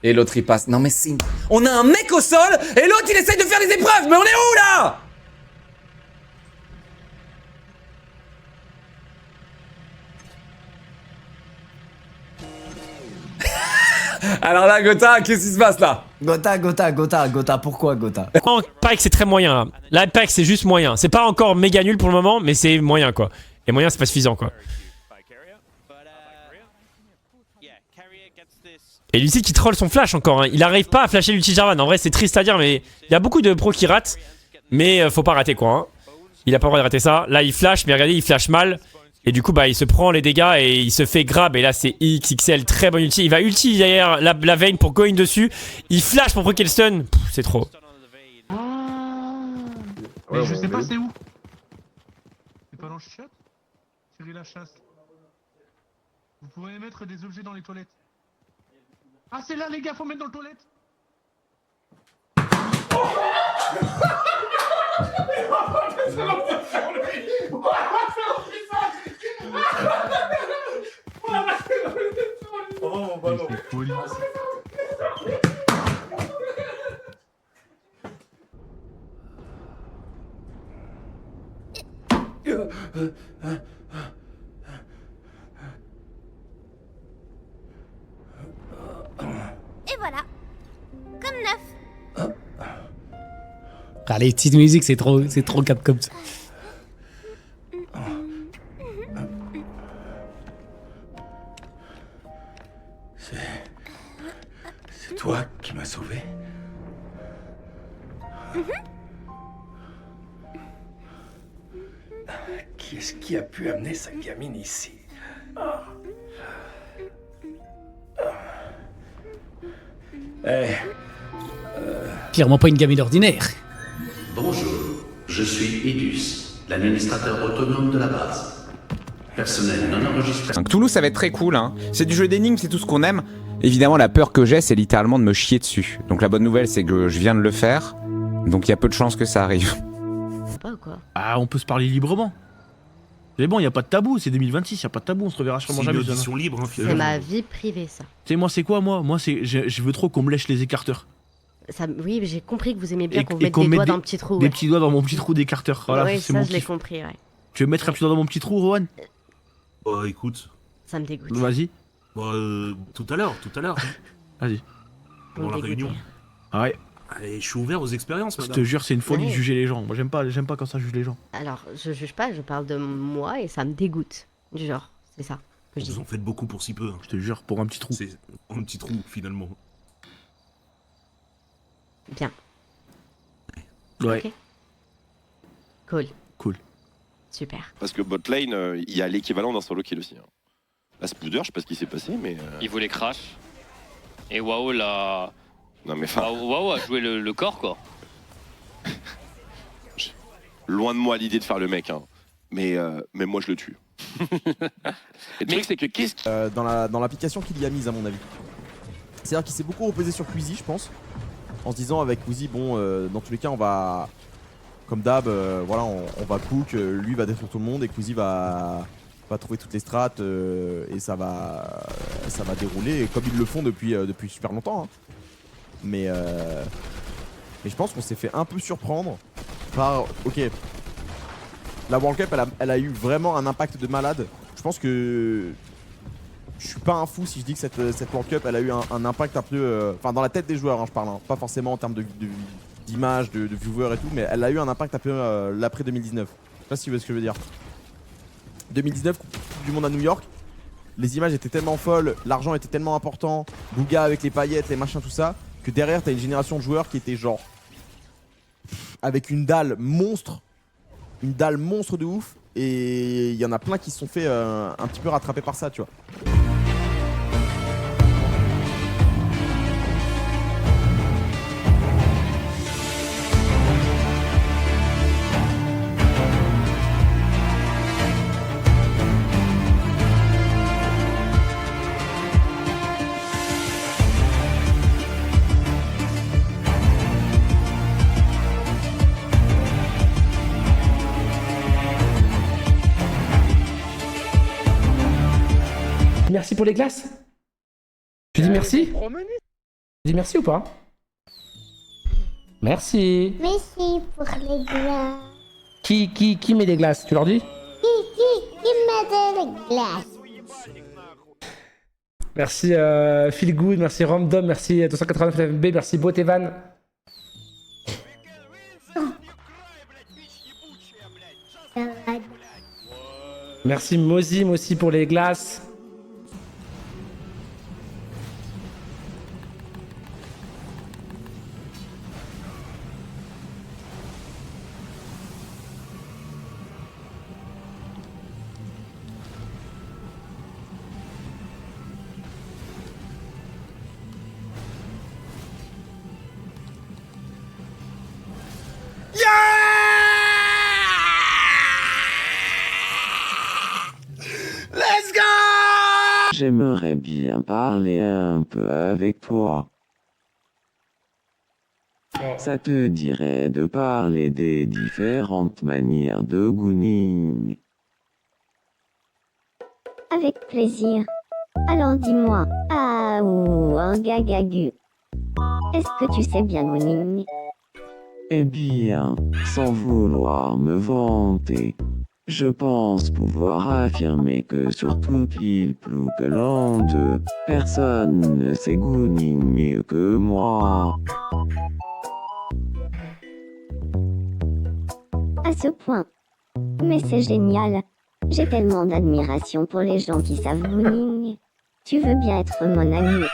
Et l'autre il passe. Non mais c'est... On a un mec au sol et l'autre il essaye de faire des épreuves. Mais on est où là? Alors là, Gotha, qu'est-ce qui se passe là? Gotha, pourquoi Gotha? Non, pareil que c'est très moyen. Là, pareil que c'est juste moyen. C'est pas encore méga nul pour le moment, mais c'est moyen quoi. Et moyen, c'est pas suffisant quoi. Et Lucid qui troll son flash encore. Hein. Il arrive pas à flasher l'ulti Jarvan. En vrai, c'est triste à dire, mais il y a beaucoup de pros qui ratent. Mais faut pas rater quoi. Hein. Il a pas le droit de rater ça. Là, il flash, mais regardez, il flash mal. Et du coup, bah, il se prend les dégâts et il se fait grab. Et là, c'est XXL, très bon ulti. Il va ulti derrière la veine pour go in dessus. Il flash pour proc le stun. C'est trop. Mais je sais pas c'est où. C'est pas dans le chat? Tirez la chasse. Vous pourrez mettre des objets dans les toilettes. Ah c'est là les gars, faut mettre dans les toilettes. Et voilà, comme neuf. Ah, les petites musiques, c'est trop Capcom. C'est toi qui m'as sauvé. Qui est-ce qui a pu amener sa gamine ici? Clairement pas une gamine ordinaire. Bonjour, je suis Edus, l'administrateur autonome de la base. Personnel non enregistré. Donc Toulouse ça va être très cool hein. C'est du jeu d'énigmes, c'est tout ce qu'on aime. Évidemment la peur que j'ai c'est littéralement de me chier dessus. Donc la bonne nouvelle c'est que je viens de le faire. Donc il y a peu de chances que ça arrive. Pas ou quoi? Ah, on peut se parler librement. Mais bon, y a pas de tabou, c'est 2026, y a pas de tabou, on se reverra sûrement jamais. C'est une audition libre, hein, C'est ma vie privée ça. Tu sais, moi c'est quoi moi c'est je veux trop qu'on me lèche les écarteurs. Ça oui, j'ai compris que vous aimez bien Et- qu'on et mette qu'on des mette doigts des- dans le petit trou. Des Ouais. petits doigts dans mon petit trou d'écarteur. Voilà, Oui, c'est ça mon je l'ai kiff. compris, ouais. Tu veux mettre un petit doigt dans mon petit trou, Rohan? Oh écoute, Ça me dégoûte. Vas-y, tout à l'heure, vas-y. Vous me pour la dégoûtez. réunion. Ah ouais, Allez, je suis ouvert aux expériences, je madame. te jure, c'est une folie de Ouais. juger les gens. Moi j'aime pas quand ça juge les gens. Alors, je juge pas, je parle de moi et ça me dégoûte. Du genre, c'est ça que je dis. Vous en faites beaucoup pour si peu. Hein. Je te jure, pour un petit trou. C'est un petit trou, finalement. Bien. Ouais. Ok. Cool. Cool. Super. Parce que bot lane, il y a l'équivalent d'un solo kill aussi. Hein. Là, Spooder, je sais pas ce qui s'est passé, mais. Il voulait crash. Et WoW l'a. Non, mais enfin. WoW a joué le corps quoi. Loin de moi l'idée de faire le mec, hein. Mais moi, je le tue. Et le truc, c'est que qu'est-ce dans l'application qu'il y a mise à mon avis. C'est-à-dire qu'il s'est beaucoup reposé sur Queasy je pense. En se disant avec Queasy, bon dans tous les cas on va, comme d'hab, voilà on va cook, lui va détruire tout le monde et Queasy va trouver toutes les strats et ça va dérouler comme ils le font depuis super longtemps. Hein. Mais je pense qu'on s'est fait un peu surprendre par, ok, la World Cup elle a eu vraiment un impact de malade. Je pense que je suis pas un fou si je dis que cette World Cup elle a eu un impact un peu, enfin dans la tête des joueurs hein, je parle, hein, pas forcément en termes d'image, de viewers et tout, mais elle a eu un impact un peu l'après 2019. Je sais pas si vous voyez ce que je veux dire. 2019, Coupe du monde à New York, les images étaient tellement folles, l'argent était tellement important, Bouga avec les paillettes, les machins, tout ça, que derrière t'as une génération de joueurs qui était genre avec une dalle monstre de ouf, et il y en a plein qui se sont fait un petit peu rattraper par ça, tu vois. Merci pour les glaces. Tu dis merci? Dis merci ou pas? Merci. Merci pour les glaces. Qui met des glaces? Tu leur dis? Qui met des glaces? Merci Feel Good, merci Random, merci 289 FB, merci Botevan. Merci Mozim aussi pour les glaces. Let's go! J'aimerais bien parler un peu avec toi. Ça te dirait de parler des différentes manières de gooning? Avec plaisir. Alors dis-moi, ah ou un gagagu. Est-ce que tu sais bien gooning? Eh bien, sans vouloir me vanter, je pense pouvoir affirmer que sur toute l'île plus que l'an 2, personne ne sait gooning mieux que moi. À ce point. Mais c'est génial. J'ai tellement d'admiration pour les gens qui savent gooning. Tu veux bien être mon ami?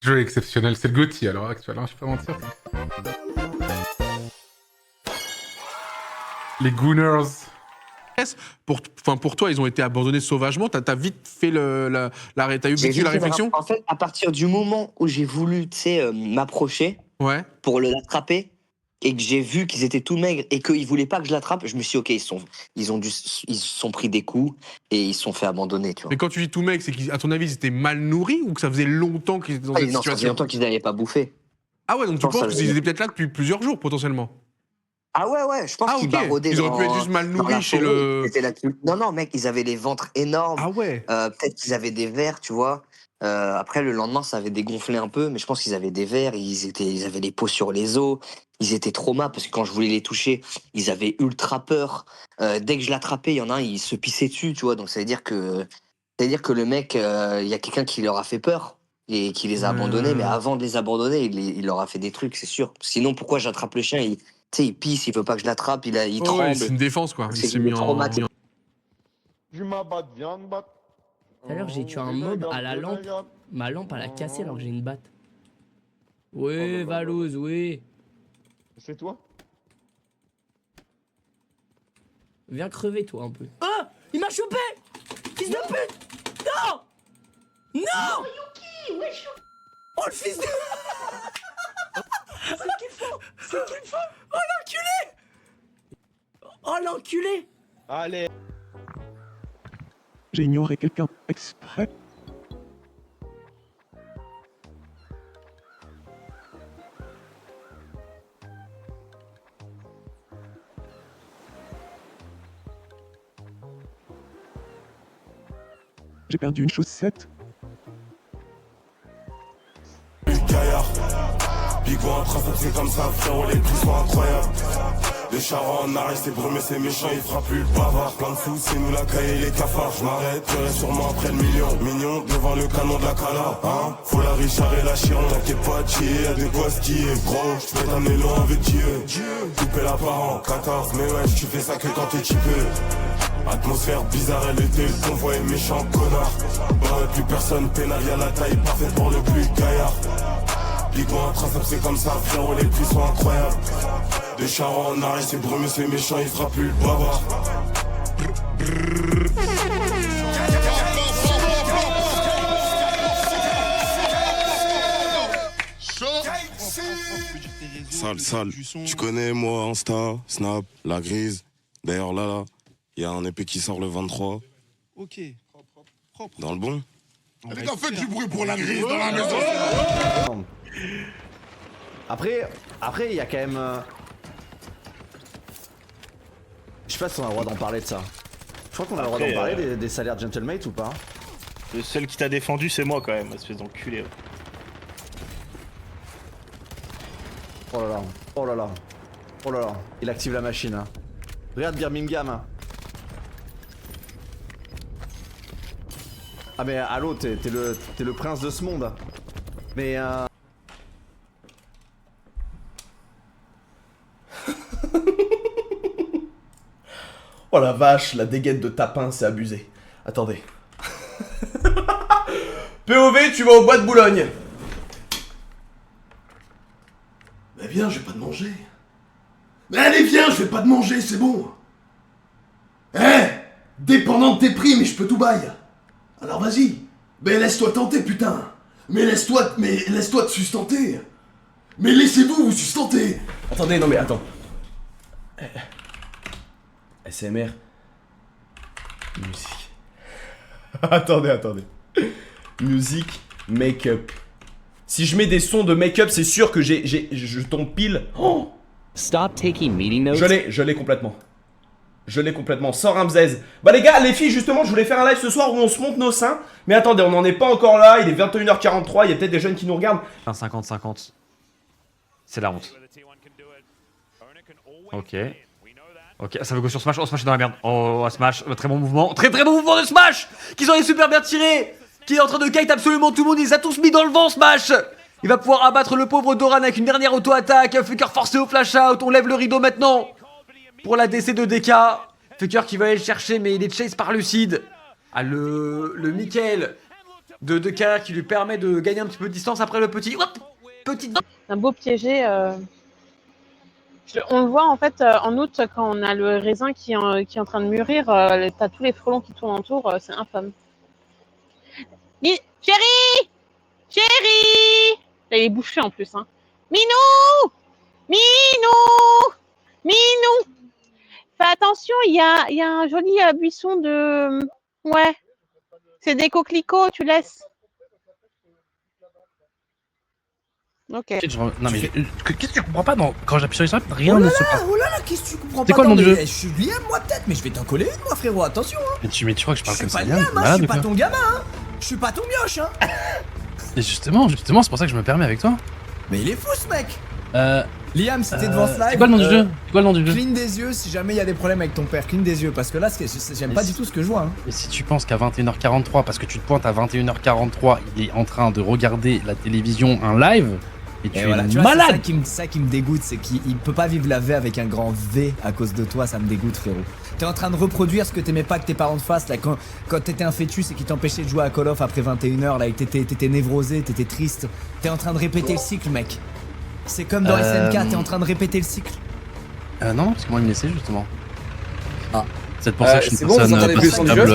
Jeu exceptionnel, c'est le Gotti alors actuellement, je peux mentir. Les Gooners. Pour toi, ils ont été abandonnés sauvagement. T'as vite fait l'arrêt. T'as eu vécu la réflexion. En fait, à partir du moment où j'ai voulu, tu sais, m'approcher pour l'attraper et que j'ai vu qu'ils étaient tout maigres et qu'ils voulaient pas que je l'attrape, je me suis dit, ok, ils se sont pris des coups et ils se sont fait abandonner, tu vois. Mais quand tu dis tout maigre, c'est qu'à ton avis, ils étaient mal nourris ou que ça faisait longtemps qu'ils étaient dans cette Non, ça situation? faisait longtemps qu'ils n'avaient pas bouffé. Ah ouais, donc tu penses qu'ils étaient peut-être là depuis plusieurs jours potentiellement? Ah ouais, je pense qu'ils baraudaient. Ils auraient pu être juste mal nourris chez le... Non, mec, ils avaient les ventres énormes. Ah ouais. Peut-être qu'ils avaient des vers, tu vois. Après, le lendemain, ça avait dégonflé un peu, mais je pense qu'ils avaient des vers, ils avaient les peaux sur les os, ils étaient traumas parce que quand je voulais les toucher, ils avaient ultra peur. Dès que je l'attrapais, il y en a un, il se pissait dessus, tu vois. Donc ça veut dire que le mec, il y a quelqu'un qui leur a fait peur et qui les a abandonnés, mais avant de les abandonner, il leur a fait des trucs, c'est sûr. Sinon, pourquoi j'attrape le chien? Il pisse, il veut pas que je l'attrape, il tremble. Ouais, c'est une défense, quoi. Il s'est mis traumatisé. Je m'abatte, viens me battre. Tout à l'heure, j'ai tué un mob à la lampe. Ma lampe, elle a cassé alors que j'ai une batte. Oui, Valouz, oui. C'est toi? Viens crever, toi, un peu. Ah! Il m'a chopé! Fils de pute! Non! Non! Oh, le fils de... C'est qu'il faut! C'est qu'il faut! Oh, l'enculé! Oh, l'enculé! Allez! J'ai ignoré quelqu'un exprès. J'ai perdu une chaussette. Gaillard, Bigo en trace, c'est comme ça, frérot, les prix sont incroyables. Les charros en arrêt, c'est brumé, c'est méchant, il fera plus le bavard. Plein de sous, c'est nous la caille et les cafards. Je m'arrête, j'aurai sûrement après le million. Mignon, devant le canon de la cala, hein. Faut la Richard et la Chiron, t'inquiète pas, t'y y'a de quoi skier. Gros, j'peux t'amener loin avec Dieu. Couper la part en 14, mais ouais, tu fais ça que quand t'es typé. Atmosphère bizarre, elle était, le convoi est méchant, connard. Bah, plus personne pénal, y'a la taille parfaite pour le plus gaillard. Bigo intraçable, c'est comme ça, frérot, les prix sont incroyables. Des charros en arrêt, c'est brumé, c'est méchant, il fera plus le bavard. Sale, tu connais moi, Insta, Snap, la grise. D'ailleurs là, il y a un EP qui sort le 23. Ok, propre. Dans le bon. Les gars, faites du bruit pour la grise dans la maison. Après, il y a quand même... Je sais pas si on a le droit d'en parler de ça. Je crois qu'on a le droit d'en parler des salaires Gentlemate ou pas. Le seul qui t'a défendu, c'est moi quand même, espèce d'enculé. Oh là là, oh là là, oh là là. Il active la machine. Hein. Regarde Birmingham. Hein. Ah mais allô, t'es le prince de ce monde. Mais Oh la vache, la dégaine de Tapin, c'est abusé. Attendez. POV, tu vas au bois de Boulogne. Mais viens, je vais pas te manger. Mais allez, viens, je vais pas te manger, c'est bon. Dépendant de tes prix, mais je peux tout bailler. Alors vas-y. Mais laisse-toi tenter, putain. Mais laisse-toi te sustenter. Mais laissez-vous vous sustenter. Attendez, non mais attends. SMR. Musique. attendez. Musique, make-up. Si je mets des sons de make-up, c'est sûr que je tombe pile. Oh, Stop taking meeting notes. je l'ai complètement. Je l'ai complètement, sans Ramsès. Bah les gars, les filles, justement, je voulais faire un live ce soir où on se monte nos seins. Mais attendez, on n'en est pas encore là, il est 21h43, il y a peut-être des jeunes qui nous regardent. 50-50. C'est la honte. Ok. Ok, ça veut go sur Smash. Oh, Smash est dans la merde. Oh, Smash, très bon mouvement. Très bon mouvement de Smash qu'ils ont super bien tiré. Qui est en train de kite absolument tout le monde. Il les a tous mis dans le vent, Smash. Il va pouvoir abattre le pauvre Doran avec une dernière auto-attaque. Faker forcé au flash out. On lève le rideau maintenant. Pour la DC de DK. Faker qui va aller le chercher, mais il est chase par Lucide. Ah, le Mickaël de DK qui lui permet de gagner un petit peu de distance après le petit. Hop, petit. Un beau piégé. On le voit en fait en août quand on a le raisin qui est en train de mûrir. T'as tous les frelons qui tournent autour. C'est infâme. Chérie! Chérie! Là, il est bouché en plus. Hein. Minou! Fais attention, il y a un joli buisson de... Ouais. C'est des coquelicots, tu laisses. Ok. Non mais qu'est-ce que tu comprends pas quand j'appuie sur les swaps, rien ne se passe. Oh là là, qu'est-ce que tu comprends pas? C'est quoi le nom du jeu? Je suis Liam moi peut-être, mais je vais t'en coller une moi frérot, attention hein. Mais tu crois que je parle comme ça? Je suis pas Liam, hein, je suis pas ton gamin hein. Je suis pas ton mioche hein. Et justement, c'est pour ça que je me permets avec toi. Mais il est fou ce mec. Liam, si t'es devant ce live, c'est quoi le nom du jeu? Clean des yeux si jamais il y a des problèmes avec ton père, clean des yeux parce que là j'aime pas du tout ce que je vois hein. Et si tu penses qu'à 21h43, parce que tu te pointes à 21h43, il est en train de regarder la télévision, un live. Et tu es voilà, malade. C'est ça qui me dégoûte, c'est qu'il peut pas vivre la V avec un grand V à cause de toi, ça me dégoûte frérot. T'es en train de reproduire ce que t'aimais pas que tes parents te fassent là quand t'étais un fœtus et qu'ils t'empêchaient de jouer à Call of après 21h là et t'étais névrosé, t'étais triste. T'es en train de répéter le cycle mec. C'est comme dans SNK, t'es en train de répéter le cycle. Non, parce que moi il me laissait justement. Ah. C'est pour ça que je suis une personne vous entendez plus le son du jeu?